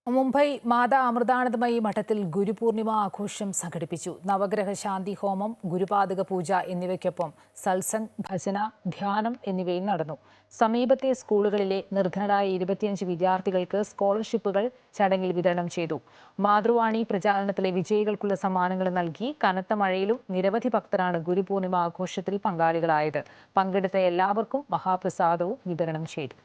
മുംബൈ മാതാ അമൃതാനന്ദമയി മഠത്തിൽ ഗുരുപൂർണിമ ആഘോഷം സംഘടിപ്പിച്ചു. നവഗ്രഹ ശാന്തി ഹോമം, ഗുരുപാദക പൂജ എന്നിവയ്ക്കൊപ്പം സത്സംഗ്, ഭജന, ധ്യാനം എന്നിവയും നടന്നു. സമീപത്തെ സ്കൂളുകളിലെ നിർധനരായ 25 വിദ്യാർത്ഥികൾക്ക് സ്കോളർഷിപ്പുകൾ ചടങ്ങിൽ വിതരണം ചെയ്തു. മാതൃവാണി പ്രചാരണത്തിലെ വിജയികൾക്കുള്ള സമ്മാനങ്ങൾ നൽകി. കനത്ത മഴയിലും നിരവധി ഭക്തരാണ് ഗുരുപൂർണിമ ആഘോഷത്തിൽ പങ്കാളികളായത്. പങ്കെടുത്ത എല്ലാവർക്കും മഹാപ്രസാദവും വിതരണം ചെയ്തു.